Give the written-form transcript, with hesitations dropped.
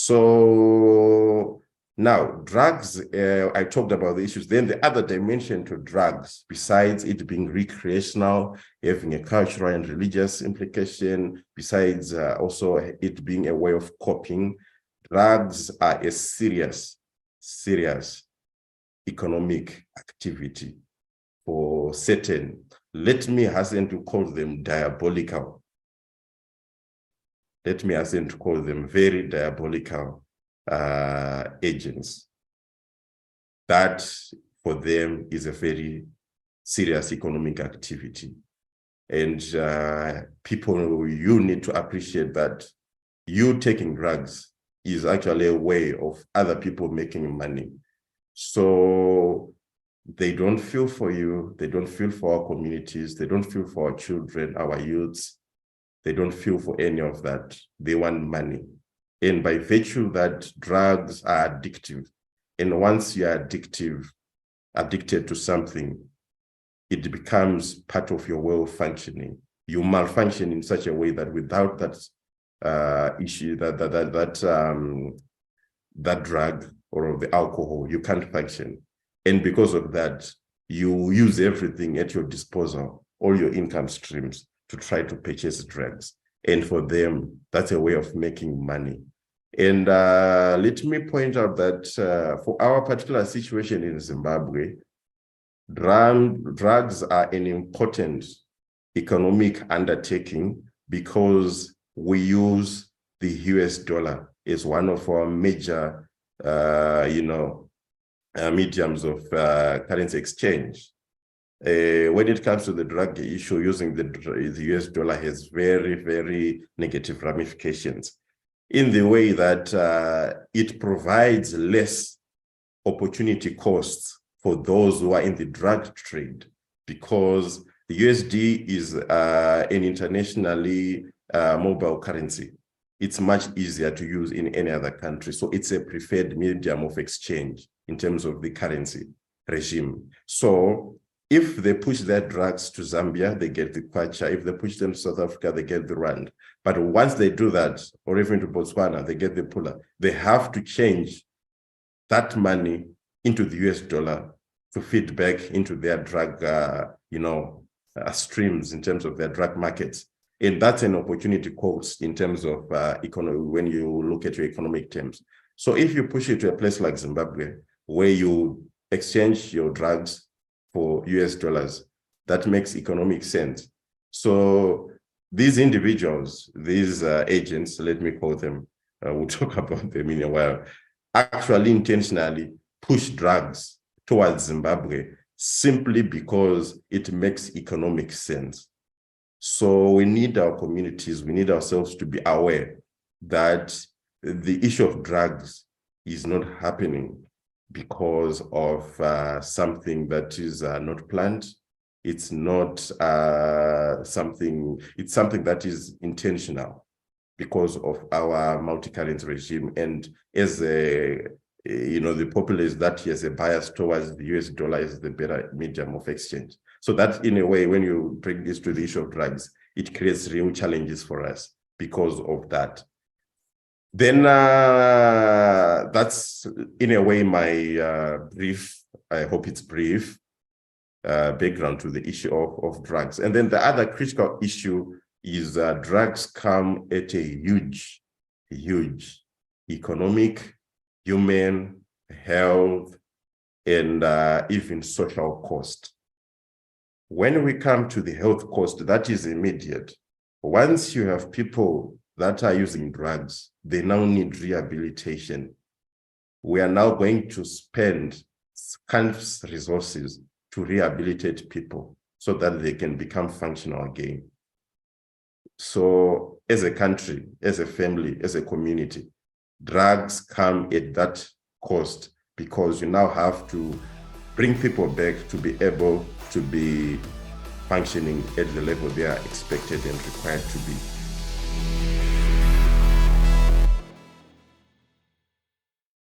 So now drugs, I talked about the issues. Then the other dimension to drugs, besides it being recreational, having a cultural and religious implication, besides also it being a way of coping, drugs are a serious economic activity for certain. Let me hasten to call them diabolical. Let me hasten to call them very diabolical agents. That for them is a very serious economic activity. And people, you need to appreciate that you taking drugs is actually a way of other people making money. So they don't feel for you, they don't feel for our communities, they don't feel for our children, our youths, they don't feel for any of that. They want money. And by virtue that drugs are addictive, and once you are addicted to something, it becomes part of your way of functioning. You malfunction in such a way that without that issue, that drug or the alcohol, you can't function. And because of that, you use everything at your disposal, all your income streams, to try to purchase drugs. And for them, that's a way of making money. And let me point out that for our particular situation in Zimbabwe, drugs are an important economic undertaking because we use the US dollar as one of our major, mediums of currency exchange. When it comes to the drug issue, using the US dollar has very, very negative ramifications in the way that it provides less opportunity costs for those who are in the drug trade, because the USD is an internationally mobile currency. It's much easier to use in any other country. So it's a preferred medium of exchange in terms of the currency regime. So if they push their drugs to Zambia, they get the kwacha. If they push them to South Africa, they get the rand. But once they do that, or even to Botswana, they get the pula. They have to change that money into the US dollar to feed back into their drug, streams in terms of their drug markets. And that's an opportunity cost in terms of economy when you look at your economic terms. So if you push it to a place like Zimbabwe, where you exchange your drugs for US dollars, that makes economic sense. So these individuals, these agents, let me call them, we'll talk about them in a while, actually intentionally push drugs towards Zimbabwe simply because it makes economic sense. So we need our communities, we need ourselves to be aware that the issue of drugs is not happening because of something that is not planned. It's not something that is intentional because of our multi-currency regime. And as the populace that has a bias towards the US dollar as the better medium of exchange. So that in a way, when you bring this to the issue of drugs, it creates real challenges for us because of that. Then that's in a way my brief, I hope it's brief, background to the issue of drugs. And then the other critical issue is drugs come at a huge economic, human, health, and even social cost. When we come to the health cost, that is immediate. Once you have people that are using drugs, they now need rehabilitation. We are now going to spend scarce resources to rehabilitate people so that they can become functional again. So as a country, as a family, as a community, drugs come at that cost because you now have to bring people back to be able to be functioning at the level they are expected and required to be.